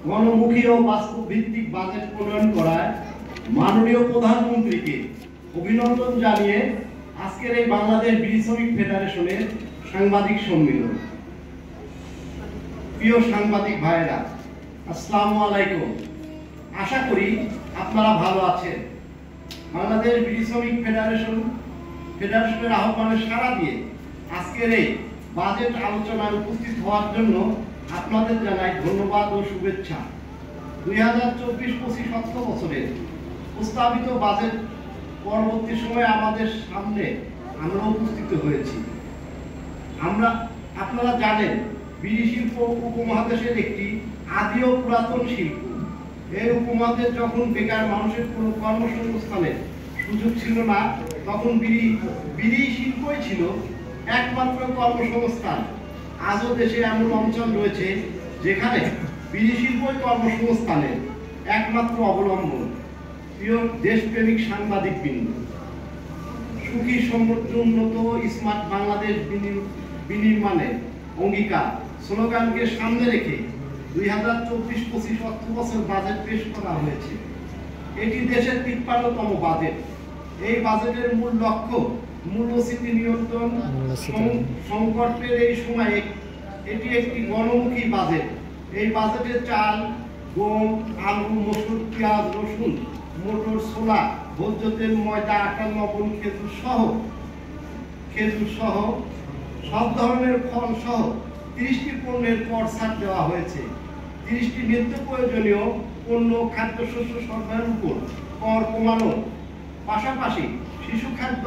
গণমুখী ও বাস্তব ভিত্তিক বাজেট প্রণয়ন করায় মাননীয় প্রধানমন্ত্রীকে অভিনন্দন জানিয়ে আজকের এই বাংলাদেশ বিড়ি শ্রমিক ফেডারেশনের সাংবাদিক সম্মেলন। প্রিয় সাংবাদিক ভাইরা, আসসালামু আলাইকুম। আশা করি আপনারা ভালো আছেন। বাংলাদেশ বিড়ি শ্রমিক ফেডারেশনের আহ্বানে সাড়া দিয়ে আজকের এই বাজেট আলোচনায় উপস্থিত হওয়ার জন্য আপনাদের জানাই ধন্যবাদ ও শুভেচ্ছা। 2024-25 অর্থ বছরের প্রস্তাবিত বাজেট পরবর্তী সময়ে আমাদের সামনে আমরা উপস্থিত হয়েছি। আপনারা জানেন, বিড়ি শিল্প উপমহাদেশের একটি আদি ও পুরাতন শিল্প। এই উপমহাদেশ যখন বেকার মানুষের কোনো কর্মসংস্থানের সুযোগ ছিল না, তখন বিড়ি শিল্পই ছিল একমাত্র কর্মসংস্থান। আজও দেশে এমন অঞ্চল রয়েছে যেখানে বিড়ি শিল্পই কর্মসংস্থানের একমাত্র অবলম্বন। প্রিয় দেশপ্রেমিক সাংবাদিক বৃন্দ, সুখী সমৃদ্ধ উন্নত স্মার্ট বাংলাদেশ বিনির্মাণে অঙ্গীকার স্লোগানকে সামনে রেখে 2024-25 অর্থ বছর বাজেট পেশ করা হয়েছে। এটি দেশের 53তম বাজেট। এই বাজেটের মূল লক্ষ্য মূল্যস্ফীতি নিয়ন্ত্রণ। সংকটের এই সময়ে এটি একটি গণমুখী বাজেট। এই বাজেটে চাল, গম, আলু, মসুর, পেঁয়াজ, রসুন, মোটর, ছোলা, ভোজ্য তেল, ময়দা, আটা, লবণ, খেজুর সহ সব ধরনের ফল সহ 30টি পণ্যের কর ছাড় দেওয়া হয়েছে। 30টি নিত্য প্রয়োজনীয় পণ্য খাদ্যশস্য সরবরাহের উপর কর কমানোর পাশাপাশি শিশু খাদ্য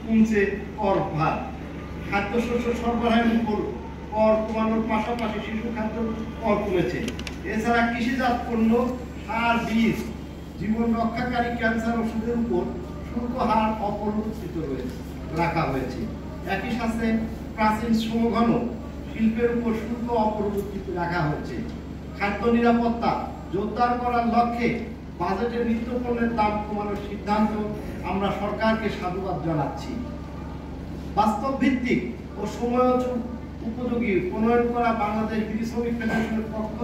কমছে কর ভার। খাদ্যশস্য সরবরাহের উপর কর কমানোর পাশাপাশি শিশু খাদ্য কর কমেছে। এছাড়া কৃষিজাত পণ্য, সার, বীজ, জীবন রক্ষাকারী ক্যান্সার ওষুধের উপর শুল্ক হার অপরিবর্তিত রাখা হয়েছে। একই সাথে প্রাচীন শ্রমঘন শিল্পের উপর শুল্ক অপরিবর্তিত রাখা হয়েছে। খাদ্য নিরাপত্তা জোরদার করার লক্ষ্যে বাজেটের নিত্য পণ্যের দাম কমানোর সিদ্ধান্ত আমরা সরকারকে সাধুবাদ জানাচ্ছি। বাস্তব ভিত্তিক ও সময় উপযোগী প্রণয়ন করা বাংলাদেশ বিড়ি শ্রমিক ফেডারেশনের পক্ষ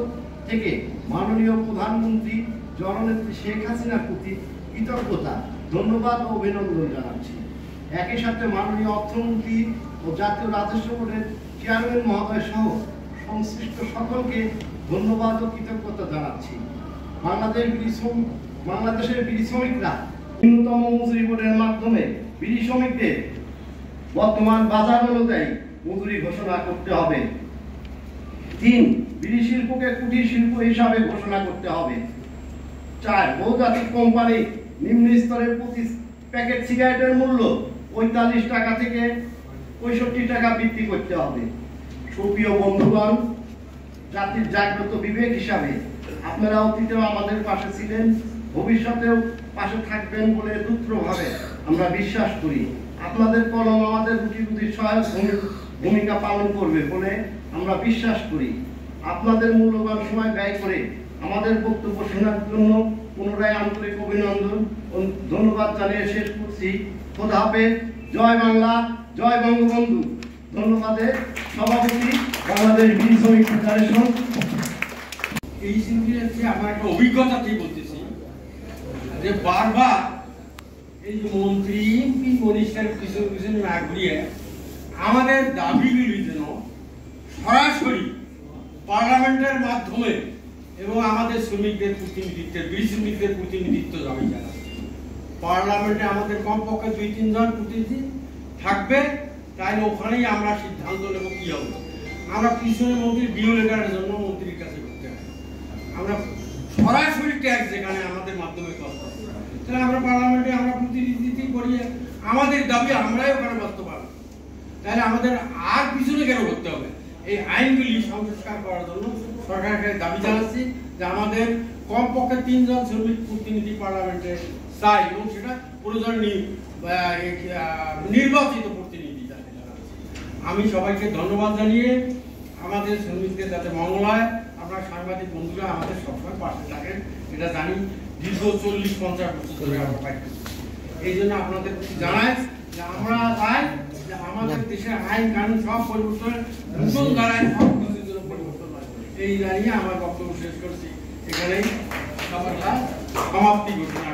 থেকে মাননীয় প্রধানমন্ত্রী জননেত্রী শেখ হাসিনার প্রতি কৃতজ্ঞতা, ধন্যবাদ ও অভিনন্দন জানাচ্ছি। একই সাথে মাননীয় অর্থমন্ত্রী ও জাতীয় রাজস্ব বোর্ডের চেয়ারম্যান মহোদয় সহ সংশ্লিষ্ট সকলকে ধন্যবাদ ও কৃতজ্ঞতা জানাচ্ছি। বাংলাদেশের বিড়ি শ্রমিকরা ন্যূনতম মজুরি বোর্ডের মাধ্যমে বিড়ি শ্রমিকদের বর্তমান বাজার অনুযায়ী মজুরি ঘোষণা করতে হবে। 3. বিড়ি শিল্পকে কুটির শিল্প হিসাবে ঘোষণা করতে হবে। 4. বহুজাতিক কোম্পানি নিম্ন স্তরের প্রতি প্যাকেট সিগারেটের মূল্য 45 টাকা থেকে 65 টাকা বৃদ্ধি করতে হবে। সুপ্রিয় বন্ধুগণ, জাতির জাগ্রত বিবেক হিসাবে আপনারা অতীতেও আমাদের পাশে ছিলেন, ভবিষ্যতেও পাশে থাকবেন বলে দৃঢ়ভাবে আমরা বিশ্বাস করি। আপনাদের কলম আমাদের রুটি সহায়ক ভূমিকা পালন করবে বলে আমরা বিশ্বাস করি। আপনাদের মূল্যবান সময় ব্যয় করে আমাদের বক্তব্য শোনার জন্য পুনরায় আন্তরিক অভিনন্দন ও ধন্যবাদ জানিয়ে শেষ করছি। খোদা হাফেজ। জয় বাংলা, জয় বঙ্গবন্ধু। ধন্যবাদের সভাপতি, বাংলাদেশ বিড়ি শ্রমিক ফেডারেশন। এই সিলসিলাতে আমার একটা অভিজ্ঞতা থেকে বলতেছি যে বারবার এই যে মন্ত্রী এমপি মনিস্টার কিছু না ঘুরিয়ে আমাদের দাবিগুলি যেন সরাসরি পার্লামেন্টের মাধ্যমে এবং আমাদের শ্রমিকদের প্রতিনিধিত্বের, বিড়ি শ্রমিকদের প্রতিনিধিত্ব দাবি জানাচ্ছে। পার্লামেন্টে আমাদের কমপক্ষে 2-3 জন প্রতিনিধি থাকবে, তাই ওখানেই আমরা সিদ্ধান্ত নেব কি হবে। আমরা পিছনে মন্ত্রীর ভিওলেটারের জন্য মন্ত্রীর কাছে করতে হবে। আমরা সরাসরি ট্যাক্স যেখানে আমাদের মাধ্যমে করতে হবে, তাহলে আমরা পার্লামেন্টে আমরা প্রতিনিধিত্ব করিয়ে আমাদের দাবি আমরাই ওখানে বাস্তবায়ন, তাহলে আমাদের আর পিছনে কেন করতে হবে। এই আইনগুলি সংস্কার করার জন্য সরকারকে দাবি জানাচ্ছি যে আমাদের কমপক্ষে 3 জন শ্রমিক প্রতিনিধি পার্লামেন্টে চাই এবং সেটা প্রয়োজন নির্বাচিত প্রতিনিধি যাতে জানাচ্ছি। আমি সবাইকে ধন্যবাদ জানিয়ে আমাদের শ্রমিকদের যাতে মঙ্গল হয়, আপনার সাংবাদিক বন্ধুরা আমাদের সবসময় পাশে থাকেন এটা জানি। দীর্ঘ 40-50 বছর ধরে আমরা পাইছি। এই জন্য আপনাদের জানাই যে আমরা চাই যে আমাদের দেশের আইন কানুন সব পরিবর্তন নতুন ধারায় সব কিছুর জন্য পরিবর্তন হয়। এই জানিয়ে আমার বক্তব্য শেষ করছি। এখানেই সমাপ্তি ঘোষণা